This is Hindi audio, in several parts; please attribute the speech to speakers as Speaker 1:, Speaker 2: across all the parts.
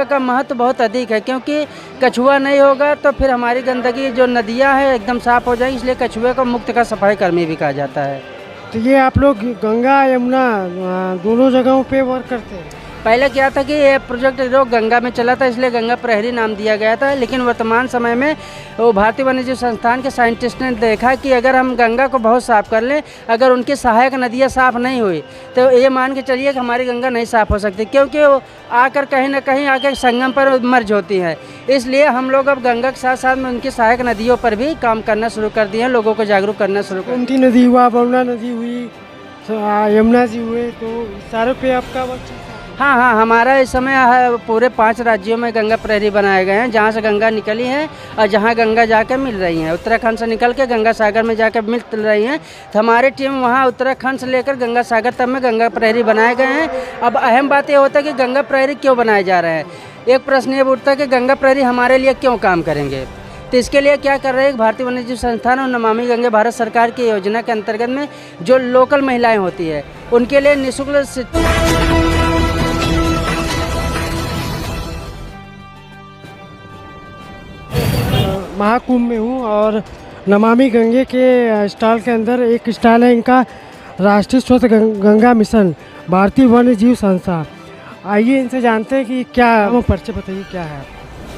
Speaker 1: का महत्व बहुत अधिक है, क्योंकि कछुआ नहीं होगा तो फिर हमारी गंदगी जो नदियाँ हैं एकदम साफ़ हो जाएगी, इसलिए कछुए को मुक्त का सफाई कर्मी भी कहा जाता है।
Speaker 2: तो ये आप लोग गंगा यमुना दोनों जगहों पे वर्क करते हैं?
Speaker 1: पहले क्या था कि ये प्रोजेक्ट जो गंगा में चला था, इसलिए गंगा प्रहरी नाम दिया गया था, लेकिन वर्तमान समय में वो भारतीय वन्यजीव संस्थान के साइंटिस्ट ने देखा कि अगर हम गंगा को बहुत साफ़ कर लें, अगर उनकी सहायक नदियाँ साफ़ नहीं हुई तो ये मान के चलिए कि हमारी गंगा नहीं साफ़ हो सकती, क्योंकि वो आकर कहीं ना कहीं आकर संगम पर मर्ज होती है। इसलिए हम लोग अब गंगा के साथ साथ में उनकी सहायक नदियों पर भी काम करना शुरू कर दिए हैं, लोगों को जागरूक करना शुरू कर।
Speaker 2: गोमती नदी हुआ, बरुणा नदी हुई, यमुना जी हुए, तो सारे पे आपका वर्क चलता है?
Speaker 1: हाँ हाँ, हमारा इस समय पूरे 5 राज्यों में गंगा प्रहरी बनाए गए हैं, जहाँ से गंगा निकली है और जहाँ गंगा जाकर मिल रही हैं। उत्तराखंड से निकल के गंगा सागर में जाकर मिल रही हैं, तो हमारी टीम वहाँ उत्तराखंड से लेकर गंगा सागर तक में गंगा प्रहरी बनाए गए हैं। अब अहम बात ये होता है कि गंगा प्रहरी क्यों बनाए जा रहे हैं। एक प्रश्न ये उठता है कि गंगा प्रहरी हमारे लिए क्यों काम करेंगे। तो इसके लिए क्या कर रहे हैं, भारतीय वन्यजीव संस्थान और नमामि गंगे भारत सरकार की योजना के अंतर्गत में जो लोकल महिलाएँ होती है उनके लिए निःशुल्क
Speaker 2: महाकुंभ में हूँ और नमामि गंगे के स्टॉल के अंदर एक स्टॉल है इनका, राष्ट्रीय स्वच्छ गंगा मिशन भारतीय वन्य जीव संस्था। आइए इनसे जानते हैं कि क्या वो परिचय बताइए, क्या है।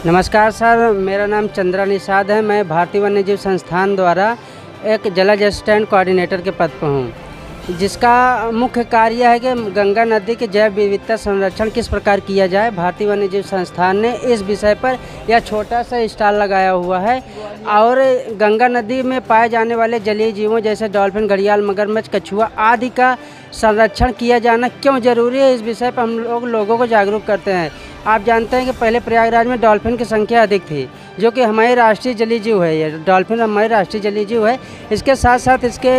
Speaker 1: नमस्कार सर, मेरा नाम चंद्रा निषाद है। मैं भारतीय वन्यजीव संस्थान द्वारा एक जलज असिस्टेंट कोऑर्डिनेटर के पद पर हूँ, जिसका मुख्य कार्य है कि गंगा नदी के जैव विविधता संरक्षण किस प्रकार किया जाए। भारतीय वन्यजीव संस्थान ने इस विषय पर यह छोटा सा स्टॉल लगाया हुआ है और गंगा नदी में पाए जाने वाले जलीय जीवों जैसे डॉल्फिन, घड़ियाल, मगरमच्छ, कछुआ आदि का संरक्षण किया जाना क्यों जरूरी है, इस विषय पर हम लोगों को जागरूक करते हैं। आप जानते हैं कि पहले प्रयागराज में डॉल्फिन की संख्या अधिक थी, जो कि हमारी राष्ट्रीय जलीय जीव है। ये डॉल्फिन हमारी राष्ट्रीय जलीय जीव है। इसके साथ साथ इसके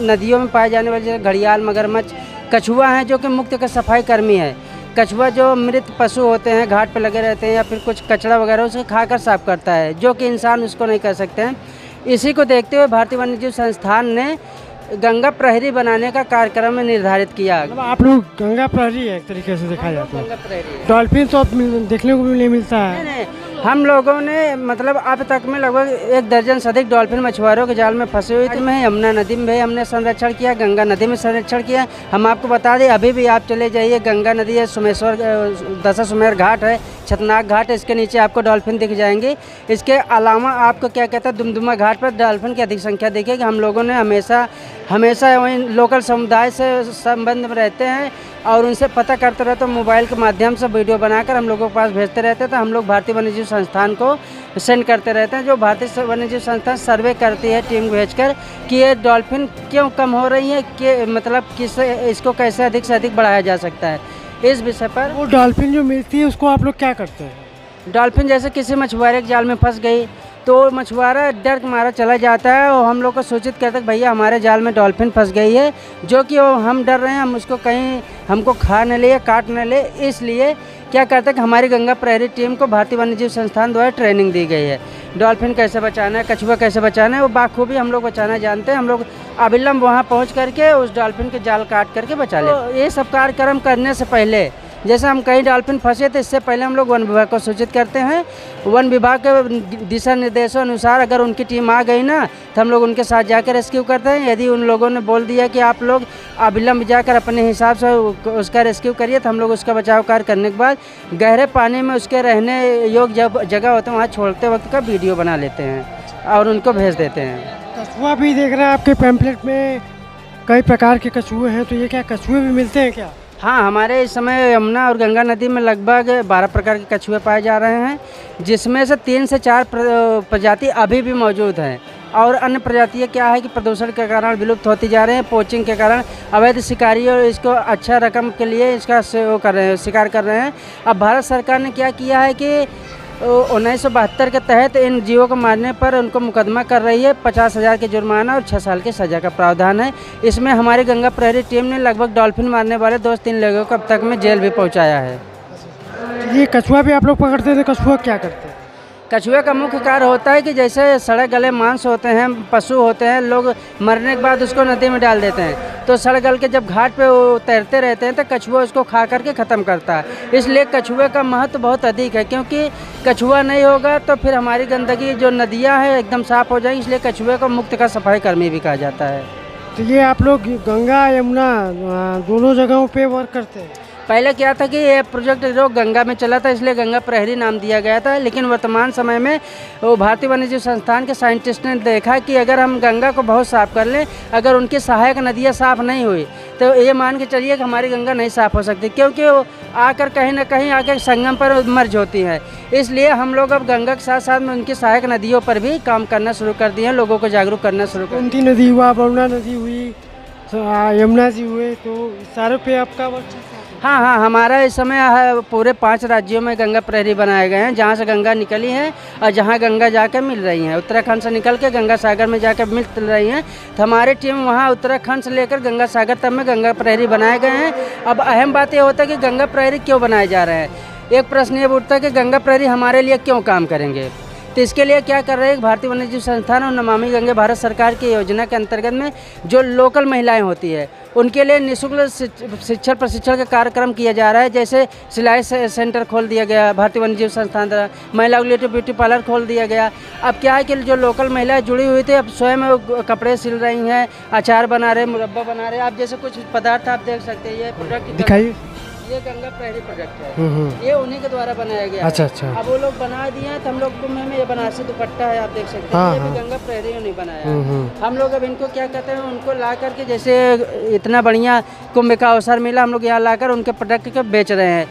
Speaker 1: नदियों में पाए जाने वाले जैसे घड़ियाल, मगरमच्छ, कछुआ हैं जो कि मुक्त का सफाई कर्मी है। कछुआ जो मृत पशु होते हैं, घाट पर लगे रहते हैं या फिर कुछ कचरा वगैरह उसे खाकर साफ करता है, जो कि इंसान उसको नहीं कर सकते हैं। इसी को देखते हुए भारतीय वन्यजीव संस्थान ने गंगा प्रहरी बनाने का कार्यक्रम निर्धारित किया।
Speaker 2: मतलब आप लोग गंगा प्रहरी है एक तरीके से देखा जाता है।
Speaker 1: गंगा प्रहरी
Speaker 2: डॉल्फिन तो अब देखने को भी नहीं मिलता है।
Speaker 1: नहीं, हम लोगों ने मतलब अब तक में लगभग 1 दर्जन से अधिक डॉल्फिन मछुआरों के जाल में फंसे हुए थे। यमुना नदी में भी हमने संरक्षण किया, गंगा नदी में संरक्षण किया। हम आपको बता दें, अभी भी आप चले जाइए, गंगा नदी है, सुमेश्वर दशाश्वमेध घाट है, छतनाग घाट है, इसके नीचे आपको डॉल्फिन दिख जाएंगे। इसके अलावा आपको क्या कहता है, दुमदुमा घाट पर डॉल्फिन की अधिक संख्या देखिएगा। हम लोगों ने हमेशा वहीं लोकल समुदाय से संबंध में रहते हैं और उनसे पता करते रहते हैं। मोबाइल के माध्यम से वीडियो बनाकर हम लोगों के पास भेजते रहते हैं, तो हम लोग भारतीय वन्यजीव संस्थान को सेंड करते रहते हैं। जो भारतीय वन्यजीव संस्थान सर्वे करती है टीम भेजकर कि ये डॉल्फिन क्यों कम हो रही है, कि मतलब इसको कैसे अधिक से अधिक बढ़ाया जा सकता है, इस विषय पर।
Speaker 2: वो डॉल्फिन जो मिलती है उसको आप लोग क्या करते हैं?
Speaker 1: डॉल्फिन जैसे किसी मछुआरे के जाल में फंस गई तो मछुआरा डर के मारा चला जाता है और हम लोग को सूचित करते हैं कि भैया हमारे जाल में डॉल्फिन फंस गई है, जो कि हम डर रहे हैं, हम उसको कहीं हमको खा न ले या काट न ले। इसलिए क्या करते हैं कि हमारी गंगा प्रहरी टीम को भारतीय वन्यजीव संस्थान द्वारा ट्रेनिंग दी गई है। डॉल्फिन कैसे बचाना है, कछुआ कैसे बचाना है, वो बाखूबी हम लोग बचाना जानते हैं। हम लोग अविलंब वहाँ पहुँच करके उस डॉल्फिन के जाल काट करके बचा ले। तो ये सब कार्यक्रम करने से पहले जैसे हम कहीं डॉल्फिन फंसे तो इससे पहले हम लोग वन विभाग को सूचित करते हैं। वन विभाग के दिशा निर्देशों अनुसार अगर उनकी टीम आ गई ना तो हम लोग उनके साथ जाकर रेस्क्यू करते हैं। यदि उन लोगों ने बोल दिया कि आप लोग अविलंब जाकर अपने हिसाब से उसका रेस्क्यू करिए, तो हम लोग उसका बचाव कार्य करने के बाद गहरे पानी में उसके रहने योग्य जगह होते हैं वहाँ छोड़ते वक्त का वीडियो बना लेते हैं और उनको भेज देते हैं।
Speaker 2: कछुआ भी देख रहे हैं आपके पैम्पलेट में, कई प्रकार के कछुए हैं, तो ये क्या कछुए भी मिलते हैं क्या?
Speaker 1: हाँ, हमारे इस समय यमुना और गंगा नदी में लगभग 12 प्रकार के कछुए पाए जा रहे हैं, जिसमें से 3 से 4 प्रजाति अभी भी मौजूद हैं और अन्य प्रजातियाँ क्या है कि प्रदूषण के कारण विलुप्त होती जा रहे हैं। पोचिंग के कारण अवैध शिकारी और इसको अच्छा रकम के लिए इसका शिकार कर रहे हैं। अब भारत सरकार ने क्या किया है कि 1972 के तहत इन जीवों को मारने पर उनको मुकदमा कर रही है। 50,000 के जुर्माना और 6 साल की सज़ा का प्रावधान है। इसमें हमारी गंगा प्रहरी टीम ने लगभग डॉल्फिन मारने वाले 2 से 3 लोगों को अब तक में जेल भी पहुंचाया है।
Speaker 2: ये कछुआ भी आप लोग पकड़ते थे, कछुआ क्या करते हैं?
Speaker 1: कछुए का मुख्य कार्य होता है कि जैसे सड़े गले मांस होते हैं, पशु होते हैं, लोग मरने के बाद उसको नदी में डाल देते हैं, तो सड़ गल के जब घाट पे वो तैरते रहते हैं तो कछुआ उसको खा करके ख़त्म करता है। इसलिए कछुए का महत्व बहुत अधिक है, क्योंकि कछुआ नहीं होगा तो फिर हमारी गंदगी जो नदियाँ हैं एकदम साफ़ हो जाएगी। इसलिए कछुए को मुक्त का सफाई कर्मी भी कहा जाता है।
Speaker 2: तो ये आप लोग गंगा यमुना दोनों जगहों पे वर्क करते हैं?
Speaker 1: पहले क्या था कि ये प्रोजेक्ट जो गंगा में चला था, इसलिए गंगा प्रहरी नाम दिया गया था। लेकिन वर्तमान समय में वो भारतीय वन्यजीव संस्थान के साइंटिस्ट ने देखा कि अगर हम गंगा को बहुत साफ़ कर लें, अगर उनकी सहायक नदियाँ साफ़ नहीं हुई तो ये मान के चलिए कि हमारी गंगा नहीं साफ़ हो सकती, क्योंकि वो आकर कहीं ना कहीं आकर संगम पर मर्ज होती है। इसलिए हम लोग अब गंगा के साथ साथ में उनकी सहायक नदियों पर भी काम करना शुरू कर दिए हैं, लोगों को जागरूक करना शुरू कर।
Speaker 2: गोमती नदी हुआ, बरना नदी हुई, यमुना जी हुए, तो सारे पे आपका वर्क चलता है?
Speaker 1: हाँ, हमारा इस समय पूरे 5 राज्यों में गंगा प्रहरी बनाए गए हैं, जहाँ से गंगा निकली है और जहाँ गंगा जाकर मिल रही हैं। उत्तराखंड से निकल के गंगा सागर में जाकर मिल रही हैं, तो हमारी टीम वहाँ उत्तराखंड से लेकर गंगा सागर तक में गंगा प्रहरी बनाए गए हैं। अब अहम बात ये होता है कि गंगा प्रहरी क्यों बनाए जा रहे हैं। एक प्रश्न ये उठता है कि गंगा प्रहरी हमारे लिए क्यों काम करेंगे। तो इसके लिए क्या कर रहे हैं, भारतीय वन्यजीव संस्थान और नमामि गंगे भारत सरकार की योजना के अंतर्गत में जो लोकल महिलाएं होती है उनके लिए निःशुल्क शिक्षण प्रशिक्षण का कार्यक्रम किया जा रहा है। जैसे सिलाई सेंटर खोल दिया गया भारतीय वन्यजीव संस्थान द्वारा, महिला के लिए ब्यूटी पार्लर खोल दिया गया। अब क्या है कि जो लोकल महिलाएं जुड़ी हुई थी अब स्वयं कपड़े सिल रही हैं, अचार बना रहे, मुरब्बा बना रहे। आप जैसे कुछ पदार्थ आप देख सकते हैं, ये प्रोडक्ट
Speaker 2: दिखाइए।
Speaker 1: ये गंगा प्रहरी प्रोजेक्ट है, ये उन्हीं के द्वारा बनाया गया
Speaker 2: अच्छा
Speaker 1: है।
Speaker 2: अच्छा।
Speaker 1: अब वो लोग बना दिए हैं, तो हम लोग कुंभ में ये बनारसी दुपट्टा है, आप देख सकते हैं। ये भी गंगा प्रहरी ने बनाया। हम लोग अब इनको क्या कहते हैं, उनको ला करके जैसे इतना बढ़िया कुंभ का अवसर मिला, हम लोग यहाँ लाकर उनके प्रोडक्ट को बेच रहे हैं।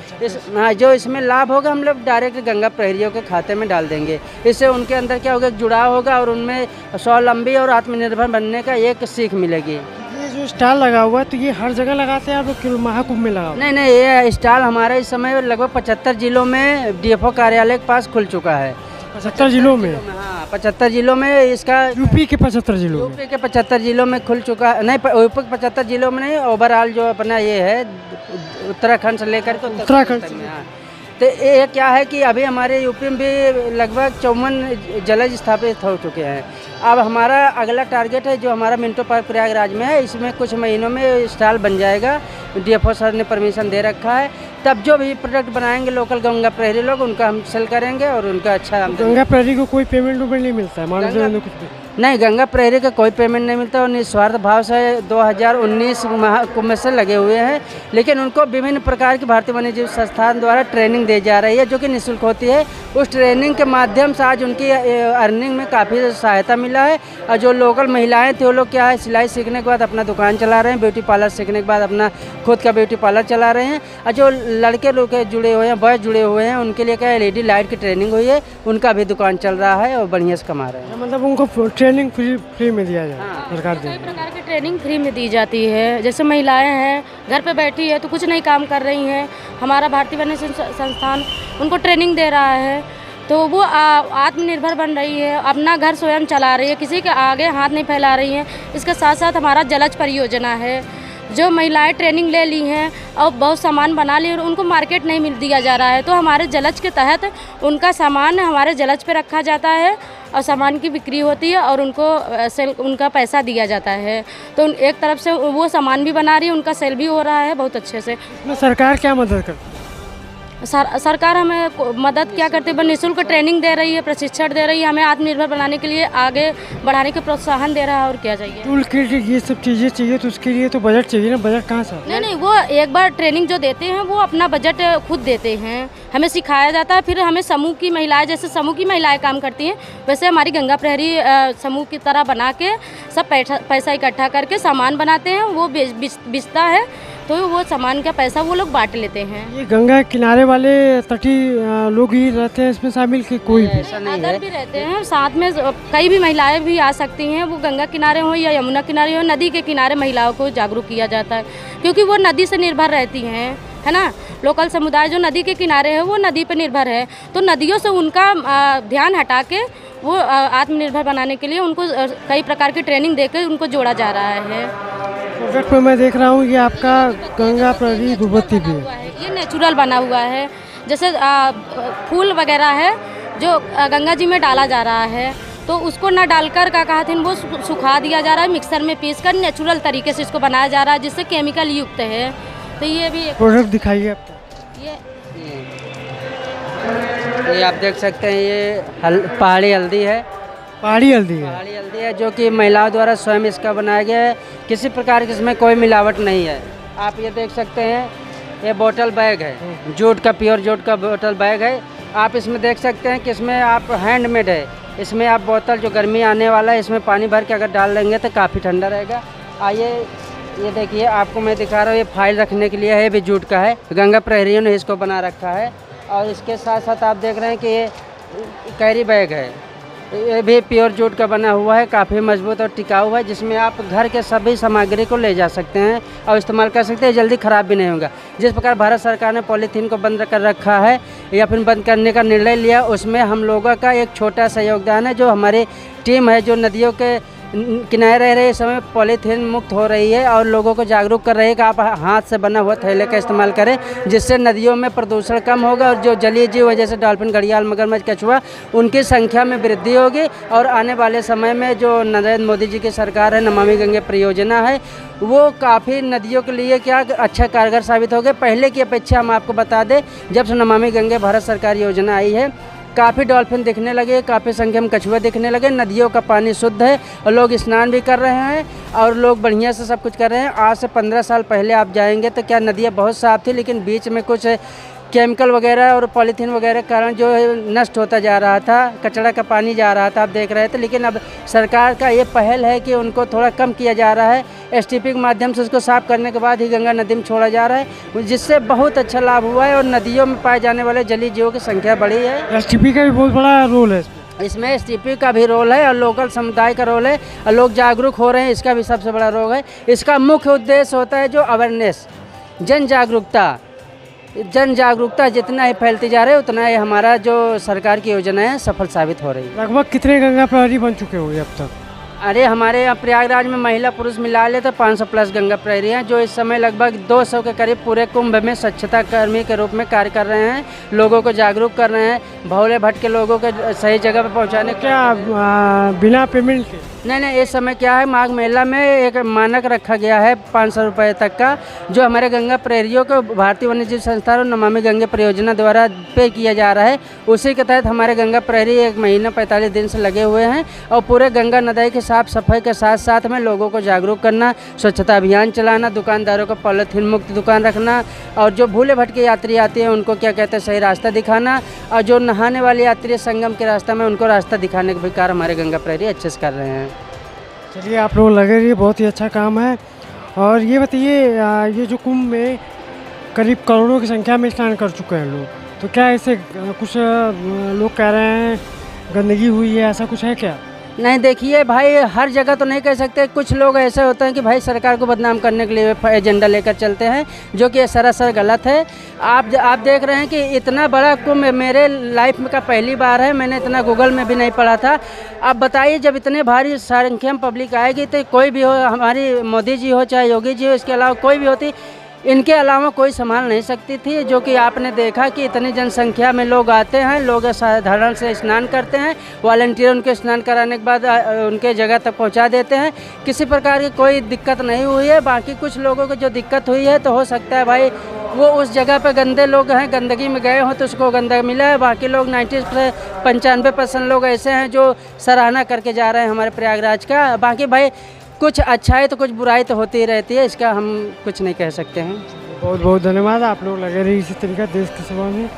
Speaker 1: हाँ, जो इसमें लाभ होगा हम लोग डायरेक्ट गंगा प्रहरियों के खाते में डाल देंगे। इससे उनके अंदर क्या होगा, जुड़ाव होगा और उनमें स्वावलंबी और आत्मनिर्भर बनने का एक सीख मिलेगी।
Speaker 2: ये जो स्टॉल लगा हुआ है तो ये हर जगह लगाते हैं आप लोग, महाकुंभ में लगा?
Speaker 1: नहीं, ये स्टॉल हमारा इस समय लगभग 75 जिलों में DFO कार्यालय के पास खुल चुका है।
Speaker 2: 75 जिलों में?
Speaker 1: हाँ, 75 जिलों में इसका।
Speaker 2: यूपी के 75 जिलों में?
Speaker 1: यूपी के 75 जिलों में खुल चुका है। नहीं, यूपी के 75 जिलों में नहीं, ओवरऑल जो अपना ये है उत्तराखंड से लेकर के
Speaker 2: उत्तराखंड
Speaker 1: में। हाँ, तो ये क्या है कि अभी हमारे यूपी में भी लगभग 54 जलज स्थापित हो चुके हैं। अब हमारा अगला टारगेट है जो हमारा मिंटो पार्क प्रयागराज में है, इसमें कुछ महीनों में स्टॉल बन जाएगा। DFO सर ने परमिशन दे रखा है। तब जो भी प्रोडक्ट बनाएंगे लोकल गंगा प्रहरी लोग, उनका हम सेल करेंगे और उनका अच्छा।
Speaker 2: गंगा प्रहरी को कोई पेमेंट नहीं मिलता है? मानव कुछ
Speaker 1: नहीं, गंगा प्रहरी का कोई पेमेंट नहीं मिलता और निस्वार्थ भाव से 2019 महाकुंभ से लगे हुए हैं। लेकिन उनको विभिन्न प्रकार की भारतीय वन्यजीव संस्थान द्वारा ट्रेनिंग दी जा रही है, जो कि निःशुल्क होती है। उस ट्रेनिंग के माध्यम से आज उनकी अर्निंग में काफ़ी सहायता मिला है। और जो लोकल महिलाएं थे वो लोग क्या है, सिलाई सीखने के बाद अपना दुकान चला रहे हैं, ब्यूटी पार्लर सीखने के बाद अपना खुद का ब्यूटी पार्लर चला रहे हैं। और जो लड़के लोग जुड़े हुए हैं, बॉयज जुड़े हुए हैं, उनके लिए क्या LED लाइट की ट्रेनिंग हुई है, उनका भी दुकान चल रहा है और बढ़िया से कमा रहे हैं।
Speaker 2: मतलब उनको ट्रेनिंग फ्री में दिया जाए? सरकार
Speaker 3: कई प्रकार की ट्रेनिंग फ्री में दी जाती है। जैसे महिलाएं हैं घर पे बैठी है तो कुछ नहीं काम कर रही हैं, हमारा भारतीय वन्य संस्थान उनको ट्रेनिंग दे रहा है, तो वो आत्मनिर्भर बन रही है, अपना घर स्वयं चला रही है, किसी के आगे हाथ नहीं फैला रही हैं। इसके साथ साथ हमारा जलज परियोजना है, जो महिलाएं ट्रेनिंग ले ली हैं और बहुत सामान बना ली और उनको मार्केट नहीं मिल दिया जा रहा है, तो हमारे जलज के तहत उनका सामान हमारे जलज पे रखा जाता है और सामान की बिक्री होती है और उनको सेल उनका पैसा दिया जाता है। तो एक तरफ से वो सामान भी बना रही है, उनका सेल भी हो रहा है बहुत अच्छे से।
Speaker 2: सरकार क्या मदद करती है?
Speaker 3: सरकार हमें मदद क्या करती है, निःशुल्क ट्रेनिंग दे रही है, प्रशिक्षण दे रही है, हमें आत्मनिर्भर बनाने के लिए आगे बढ़ाने के प्रोत्साहन दे रहा है। और क्या चाहिए?
Speaker 2: टूल किट ये सब चीज़ें चाहिए, तो उसके लिए तो बजट चाहिए ना। बजट कहाँ से?
Speaker 3: नहीं, वो एक बार ट्रेनिंग जो देते हैं वो अपना बजट खुद देते हैं, हमें सिखाया जाता है। फिर हमें समूह की महिलाएं, जैसे समूह की महिलाएं काम करती हैं, वैसे हमारी गंगा प्रहरी समूह की तरह बना के सब पैसा इकट्ठा करके सामान बनाते हैं, वो बिचता है, तो वो सामान का पैसा वो लोग बांट लेते हैं।
Speaker 2: ये गंगा किनारे वाले तटीय लोग ही रहते हैं इसमें शामिल, कि कोई भी?
Speaker 1: ऐसा नहीं है,
Speaker 3: अदर भी रहते हैं साथ में, कई भी महिलाएं भी आ सकती हैं। वो गंगा किनारे हो या यमुना किनारे हो, नदी के किनारे महिलाओं को जागरूक किया जाता है, क्योंकि वो नदी से निर्भर रहती हैं, है ना। लोकल समुदाय जो नदी के किनारे है वो नदी पर निर्भर है, तो नदियों से उनका ध्यान हटा के वो आत्मनिर्भर बनाने के लिए उनको कई प्रकार की ट्रेनिंग देकर उनको जोड़ा जा रहा है।
Speaker 2: प्रोजेक्ट में मैं देख रहा हूँ ये आपका गंगा प्रहरी धूपबत्ती भी है,
Speaker 3: ये नेचुरल बना हुआ है। जैसे फूल वगैरह है जो गंगा जी में डाला जा रहा है, तो उसको ना डालकर क्या कहा थे वो सुखा दिया जा रहा है, मिक्सर में पीस कर नेचुरल तरीके से इसको बनाया जा रहा है, जिससे केमिकल युक्त है। तो ये भी
Speaker 2: प्रोडक्ट दिखाइए आपको।
Speaker 1: ये आप देख सकते हैं, ये पहाड़ी हल्दी है।
Speaker 2: पहाड़ी हल्दी है।
Speaker 1: पहाड़ी हल्दी है जो कि महिलाओं द्वारा स्वयं इसका बनाया गया है, किसी प्रकार की इसमें कोई मिलावट नहीं है। आप ये देख सकते हैं, ये बोतल बैग है, जूट का, प्योर जूट का बोतल बैग है। आप इसमें देख सकते हैं कि इसमें आप हैंडमेड है। इसमें आप बोतल, जो गर्मी आने वाला है, इसमें पानी भर के अगर डाल लेंगे तो काफ़ी ठंडा रहेगा। आइए, ये देखिए, आपको मैं दिखा रहा हूँ, ये फाइल रखने के लिए है, भी जूट का है। गंगा प्रहरियों ने इसको बना रखा है। और इसके साथ साथ आप देख रहे हैं कि ये कैरी बैग है, ये भी प्योर जूट का बना हुआ है, काफ़ी मजबूत और टिकाऊ है, जिसमें आप घर के सभी सामग्री को ले जा सकते हैं और इस्तेमाल कर सकते हैं, जल्दी ख़राब भी नहीं होगा। जिस प्रकार भारत सरकार ने पॉलीथीन को बंद कर रखा है या फिर बंद करने का निर्णय लिया, उसमें हम लोगों का एक छोटा सा योगदान है। जो हमारी टीम है, जो नदियों के किनारे रह रहे, इस समय पॉलीथीन मुक्त हो रही है और लोगों को जागरूक कर रही है कि आप हाथ से बना हुआ थैले का इस्तेमाल करें, जिससे नदियों में प्रदूषण कम होगा और जो जलीय जीव है, जैसे डॉल्फिन, घड़ियाल, मगरमच्छ, कछुआ, उनकी संख्या में वृद्धि होगी। और आने वाले समय में जो नरेंद्र मोदी जी की सरकार है, नमामि गंगे परियोजना है, वो काफ़ी नदियों के लिए क्या अच्छा कारगर साबित होगा। पहले की अपेक्षा हम आपको बता दें, जब से नमामि गंगे भारत सरकार योजना आई है, काफ़ी डॉल्फिन दिखने लगे, काफ़ी संख्या में कछुए दिखने लगे, नदियों का पानी शुद्ध है और लोग स्नान भी कर रहे हैं और लोग बढ़िया से सब कुछ कर रहे हैं। आज से 15 साल पहले आप जाएंगे तो क्या नदियाँ बहुत साफ़ थी, लेकिन बीच में कुछ केमिकल वगैरह और पॉलीथीन वगैरह के कारण जो है नष्ट होता जा रहा था, कचरा का पानी जा रहा था, आप देख रहे थे। लेकिन अब सरकार का ये पहल है कि उनको थोड़ा कम किया जा रहा है, एसटीपी के माध्यम से उसको साफ़ करने के बाद ही गंगा नदी में छोड़ा जा रहा है, जिससे बहुत अच्छा लाभ हुआ है और नदियों में पाए जाने वाले जलीय जीवों की संख्या बढ़ी है।
Speaker 2: एसटीपी का भी बहुत बड़ा रोल है
Speaker 1: इसमें एसटीपी का भी रोल है और लोकल समुदाय का रोल है और लोग जागरूक हो रहे हैं, इसका भी सबसे बड़ा रोल है। इसका मुख्य उद्देश्य होता है जो अवेयरनेस, जन जागरूकता जितना ही फैलती जा रही है, उतना ही हमारा जो सरकार की योजना है सफल साबित हो रही है।
Speaker 2: लगभग कितने गंगा प्रहरी बन चुके होंगे अब तक?
Speaker 1: अरे हमारे यहाँ प्रयागराज में महिला पुरुष मिला ले तो 500 प्लस गंगा प्रहरी हैं, जो इस समय लगभग 200 के करीब पूरे कुंभ में स्वच्छता कर्मी के रूप में कार्य कर रहे हैं, लोगों को जागरूक कर रहे हैं, भोले भटके लोगों को सही जगह पर पहुँचाने।
Speaker 2: क्या बिना पेमेंट के?
Speaker 1: नहीं, इस समय क्या है, माघ मेला में एक मानक रखा गया है 500 रुपये तक का, जो हमारे गंगा प्रहरियों को भारतीय वन्यजीव संस्थान और नमामि गंगे परियोजना द्वारा पे किया जा रहा है। उसी के तहत हमारे गंगा प्रहरी 1 महीना 45 दिन से लगे हुए हैं और पूरे गंगा नदी की साफ़ सफाई के साथ साथ में लोगों को जागरूक करना, स्वच्छता अभियान चलाना, दुकानदारों को पॉलीथीन मुक्त दुकान रखना और जो भूले भटके यात्री आते हैं उनको क्या कहते हैं सही रास्ता दिखाना, और जो नहाने वाले यात्री संगम के रास्ता में उनको रास्ता दिखाने का भी कार्य हमारे गंगा प्रहरी अच्छे से कर रहे हैं।
Speaker 2: चलिए, आप लोग लगे रहिए, बहुत ही अच्छा काम है। और ये बताइए, ये जो कुंभ में करीब करोड़ों की संख्या में स्नान कर चुके हैं लोग, तो क्या ऐसे कुछ लोग कह रहे हैं गंदगी हुई है, ऐसा कुछ है क्या?
Speaker 1: नहीं, देखिए भाई, हर जगह तो नहीं कह सकते। कुछ लोग ऐसे होते हैं कि भाई सरकार को बदनाम करने के लिए एजेंडा लेकर चलते हैं, जो कि सरासर गलत है। आप देख रहे हैं कि इतना बड़ा कुंभ मेरे लाइफ में का पहली बार है, मैंने इतना गूगल में भी नहीं पढ़ा था। आप बताइए, जब इतने भारी संख्या में पब्लिक आएगी तो कोई भी हो, हमारी मोदी जी हो चाहे योगी जी हो, इसके अलावा कोई भी होती, इनके अलावा कोई संभाल नहीं सकती थी। जो कि आपने देखा कि इतनी जनसंख्या में लोग आते हैं, लोग साधारण से स्नान करते हैं, वॉलंटियर उनके स्नान कराने के बाद उनके जगह तक पहुंचा देते हैं, किसी प्रकार की कोई दिक्कत नहीं हुई है। बाकी कुछ लोगों को जो दिक्कत हुई है तो हो सकता है भाई वो उस जगह पे गंदे लोग हैं, गंदगी में गए हों तो उसको गंदा मिला है। बाकी लोग 90 से 95% लोग ऐसे हैं जो सराहना करके जा रहे हैं हमारे प्रयागराज का। बाकी भाई कुछ अच्छाई तो कुछ बुराई तो होती ही रहती है, इसका हम कुछ नहीं कह सकते हैं।
Speaker 2: बहुत बहुत धन्यवाद। आप लोग लगे रहिए इसी तरीके देश की सेवा में।